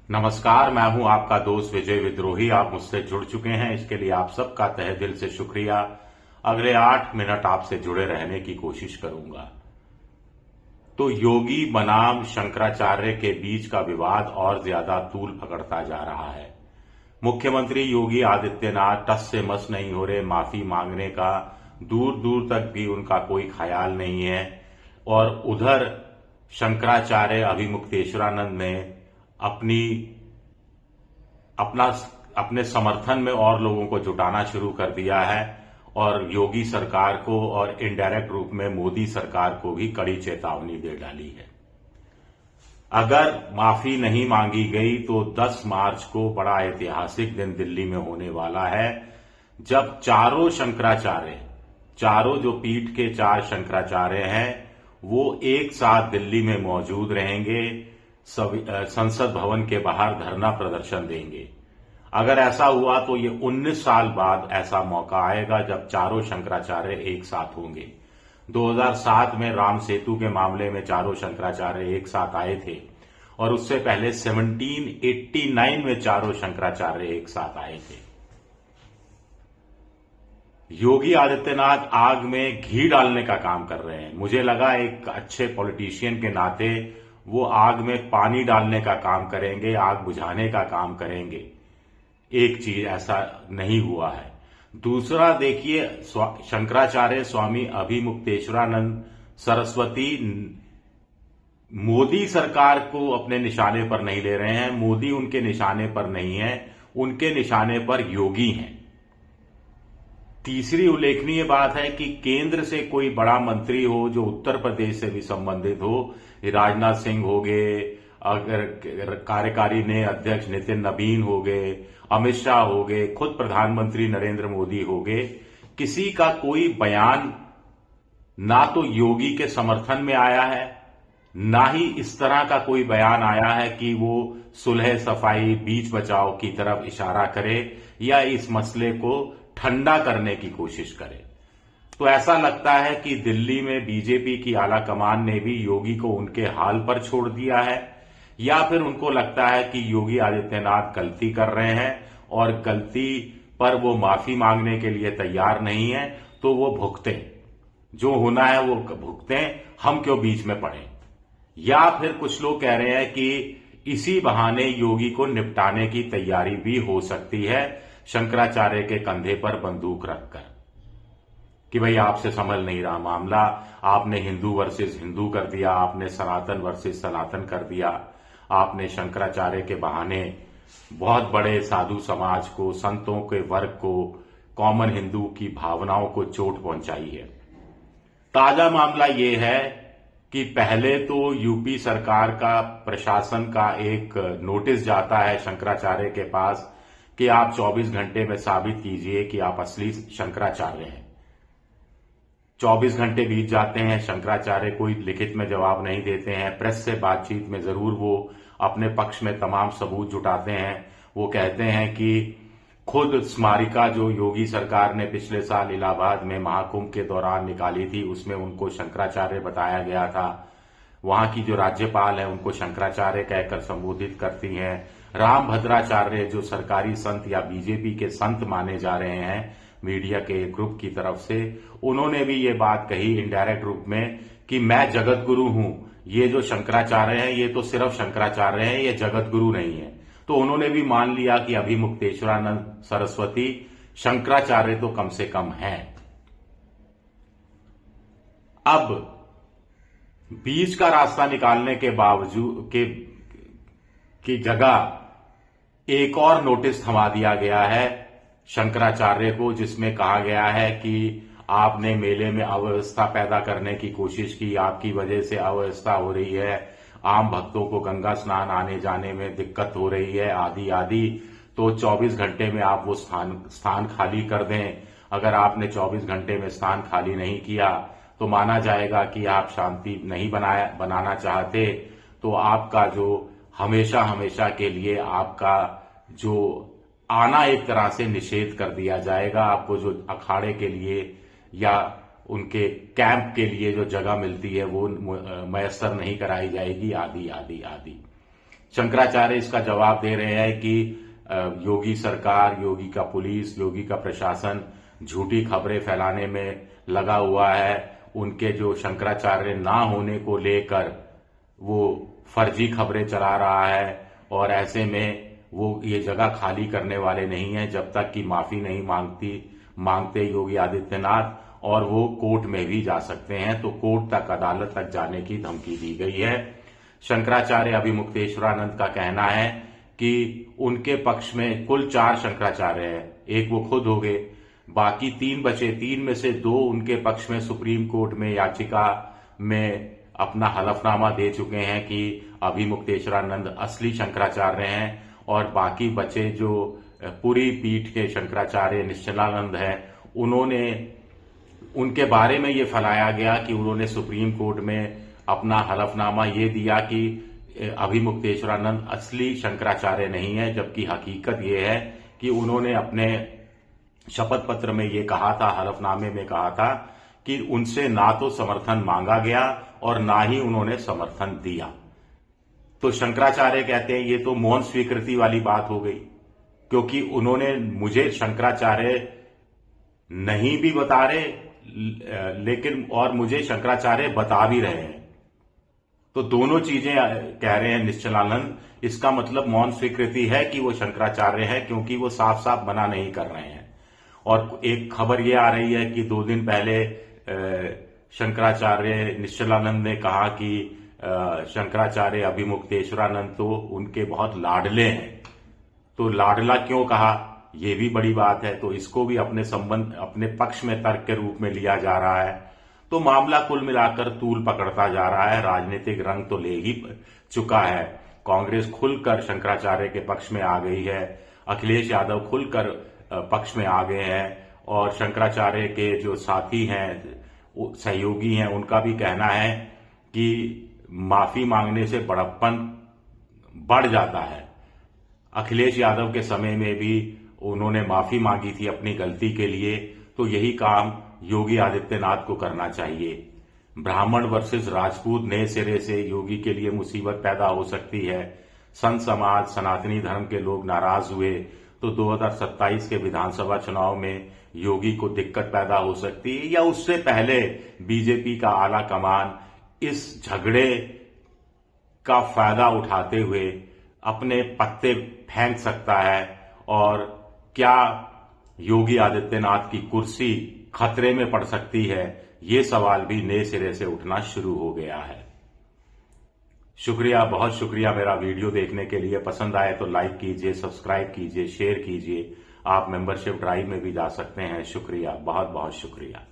नमस्कार, मैं हूं आपका दोस्त विजय विद्रोही। आप मुझसे जुड़ चुके हैं, इसके लिए आप सबका तहे दिल से शुक्रिया। अगले 8 मिनट आपसे जुड़े रहने की कोशिश करूंगा। तो योगी बनाम शंकराचार्य के बीच का विवाद और ज्यादा तूल पकड़ता जा रहा है। मुख्यमंत्री योगी आदित्यनाथ टस से मस नहीं हो रहे, माफी मांगने का दूर दूर तक भी उनका कोई ख्याल नहीं है। और उधर शंकराचार्य अभिमुक्तेश्वरानंद ने अपने समर्थन में और लोगों को जुटाना शुरू कर दिया है और योगी सरकार को और इनडायरेक्ट रूप में मोदी सरकार को भी कड़ी चेतावनी दे डाली है। अगर माफी नहीं मांगी गई तो 10 मार्च को बड़ा ऐतिहासिक दिन दिल्ली में होने वाला है, जब चारों जो पीठ के 4 शंकराचार्य हैं, वो एक साथ दिल्ली में मौजूद रहेंगे, संसद भवन के बाहर धरना प्रदर्शन देंगे। अगर ऐसा हुआ तो ये 19 साल बाद ऐसा मौका आएगा जब चारों शंकराचार्य एक साथ होंगे। 2007 में राम सेतु के मामले में चारों शंकराचार्य एक साथ आए थे और उससे पहले 1789 में चारों शंकराचार्य एक साथ आए थे। योगी आदित्यनाथ आग में घी डालने का काम कर रहे हैं। मुझे लगा एक अच्छे पॉलिटिशियन के नाते वो आग में पानी डालने का काम करेंगे, आग बुझाने का काम करेंगे। एक चीज ऐसा नहीं हुआ है। दूसरा देखिए, शंकराचार्य स्वामी अभिमुक्तेश्वरानंद सरस्वती मोदी सरकार को अपने निशाने पर नहीं ले रहे हैं। मोदी उनके निशाने पर नहीं है, उनके निशाने पर योगी हैं। तीसरी उल्लेखनीय बात है कि केंद्र से कोई बड़ा मंत्री हो जो उत्तर प्रदेश से भी संबंधित हो, राजनाथ सिंह हो गए, अगर कार्यकारी ने अध्यक्ष नितिन नबीन हो गए, अमित शाह हो गए, खुद प्रधानमंत्री नरेंद्र मोदी हो गए, किसी का कोई बयान ना तो योगी के समर्थन में आया है, ना ही इस तरह का कोई बयान आया है कि वो सुलह सफाई बीच बचाव की तरफ इशारा करे या इस मसले को ठंडा करने की कोशिश करे। तो ऐसा लगता है कि दिल्ली में बीजेपी की आला कमान ने भी योगी को उनके हाल पर छोड़ दिया है, या फिर उनको लगता है कि योगी आदित्यनाथ गलती कर रहे हैं और गलती पर वो माफी मांगने के लिए तैयार नहीं है, तो वो भुगतें, जो होना है वो भुगतें, हम क्यों बीच में पड़े। या फिर कुछ लोग कह रहे हैं कि इसी बहाने योगी को निपटाने की तैयारी भी हो सकती है, शंकराचार्य के कंधे पर बंदूक रखकर, कि भाई आपसे संभल नहीं रहा मामला, आपने हिंदू वर्सेस हिंदू कर दिया, आपने सनातन वर्सेस सनातन कर दिया, आपने शंकराचार्य के बहाने बहुत बड़े साधु समाज को, संतों के वर्ग को, कॉमन हिंदू की भावनाओं को चोट पहुंचाई है। ताजा मामला ये है कि पहले तो यूपी सरकार का प्रशासन का एक नोटिस जाता है शंकराचार्य के पास कि आप 24 घंटे में साबित कीजिए कि आप असली शंकराचार्य हैं। 24 घंटे बीत जाते हैं, शंकराचार्य कोई लिखित में जवाब नहीं देते हैं। प्रेस से बातचीत में जरूर वो अपने पक्ष में तमाम सबूत जुटाते हैं। वो कहते हैं कि खुद स्मारिका जो योगी सरकार ने पिछले साल इलाहाबाद में महाकुंभ के दौरान निकाली थी, उसमें उनको शंकराचार्य बताया गया था। वहां की जो राज्यपाल है उनको शंकराचार्य कहकर संबोधित करती हैं। राम भद्राचार्य जो सरकारी संत या बीजेपी के संत माने जा रहे हैं मीडिया के ग्रुप की तरफ से, उन्होंने भी ये बात कही इनडायरेक्ट रूप में कि मैं जगत गुरु हूं, ये जो शंकराचार्य हैं ये तो सिर्फ शंकराचार्य हैं, ये जगत गुरु नहीं है। तो उन्होंने भी मान लिया कि अभिमुक्तेश्वरानंद सरस्वती शंकराचार्य तो कम से कम हैं। अब बीच का रास्ता निकालने के बावजूद की जगह एक और नोटिस थमा दिया गया है शंकराचार्य को, जिसमें कहा गया है कि आपने मेले में अव्यवस्था पैदा करने की कोशिश की, आपकी वजह से अव्यवस्था हो रही है, आम भक्तों को गंगा स्नान आने जाने में दिक्कत हो रही है, आदि आदि। तो 24 घंटे में आप वो स्थान खाली कर दें। अगर आपने 24 घंटे में स्थान खाली नहीं किया तो माना जाएगा कि आप शांति नहीं बनाना चाहते। तो आपका जो हमेशा के लिए आपका जो आना एक तरह से निषेध कर दिया जाएगा। आपको जो अखाड़े के लिए या उनके कैंप के लिए जो जगह मिलती है वो मयसर नहीं कराई जाएगी, आदि आदि आदि। शंकराचार्य इसका जवाब दे रहे हैं कि योगी सरकार, योगी का पुलिस, योगी का प्रशासन झूठी खबरें फैलाने में लगा हुआ है। उनके जो शंकराचार्य ना होने को लेकर वो फर्जी खबरें चला रहा है और ऐसे में वो ये जगह खाली करने वाले नहीं है जब तक कि माफी नहीं मांगते योगी आदित्यनाथ, और वो कोर्ट में भी जा सकते हैं। तो कोर्ट तक, अदालत तक जाने की धमकी दी गई है। शंकराचार्य अभिमुक्तेश्वरानंद का कहना है कि उनके पक्ष में कुल 4 शंकराचार्य हैं, एक वो खुद हो गए, बाकी 3 बचे। 3 में से 2 उनके पक्ष में सुप्रीम कोर्ट में याचिका में अपना हलफनामा दे चुके हैं कि अभिमुक्तेश्वरानंद असली शंकराचार्य हैं, और बाकी बचे जो पूरी पीठ के शंकराचार्य निश्चलानंद हैं, उनके बारे में ये फैलाया गया कि उन्होंने सुप्रीम कोर्ट में अपना हलफनामा ये दिया कि अभिमुक्तेश्वरानंद असली शंकराचार्य नहीं है, जबकि हकीकत ये है कि उन्होंने अपने शपथ पत्र में ये कहा था, हलफनामे में कहा था कि उनसे ना तो समर्थन मांगा गया और ना ही उन्होंने समर्थन दिया। तो शंकराचार्य कहते हैं ये तो मौन स्वीकृति वाली बात हो गई, क्योंकि उन्होंने मुझे शंकराचार्य नहीं भी बता रहे लेकिन और मुझे शंकराचार्य बता भी रहे हैं। तो दोनों चीजें कह रहे हैं निश्चलानंद। इसका मतलब मौन स्वीकृति है कि वो शंकराचार्य है, क्योंकि वो साफ साफ मना नहीं कर रहे हैं। और एक खबर ये आ रही है कि 2 दिन पहले शंकराचार्य निश्चलानंद ने कहा कि शंकराचार्य अभिमुक्तेश्वरानंद तो उनके बहुत लाडले हैं। तो लाडला क्यों कहा, ये भी बड़ी बात है। तो इसको भी अपने पक्ष में तर्क के रूप में लिया जा रहा है। तो मामला कुल मिलाकर तूल पकड़ता जा रहा है, राजनीतिक रंग तो ले ही चुका है। कांग्रेस खुलकर शंकराचार्य के पक्ष में आ गई है, अखिलेश यादव खुलकर पक्ष में आ गए हैं, और शंकराचार्य के जो साथी हैं, सहयोगी हैं, उनका भी कहना है कि माफी मांगने से बड़प्पन बढ़ जाता है। अखिलेश यादव के समय में भी उन्होंने माफी मांगी थी अपनी गलती के लिए, तो यही काम योगी आदित्यनाथ को करना चाहिए। ब्राह्मण वर्सेस राजपूत नए सिरे से योगी के लिए मुसीबत पैदा हो सकती है। संत समाज, सनातनी धर्म के लोग नाराज हुए तो 2027 के विधानसभा चुनाव में योगी को दिक्कत पैदा हो सकती है, या उससे पहले बीजेपी का आला कमान इस झगड़े का फायदा उठाते हुए अपने पत्ते फेंक सकता है, और क्या योगी आदित्यनाथ की कुर्सी खतरे में पड़ सकती है, ये सवाल भी नए सिरे से उठना शुरू हो गया है। शुक्रिया, बहुत शुक्रिया मेरा वीडियो देखने के लिए। पसंद आए तो लाइक कीजिए, सब्सक्राइब कीजिए, शेयर कीजिए। आप मेंबरशिप ड्राइव में भी जा सकते हैं। शुक्रिया, बहुत बहुत शुक्रिया।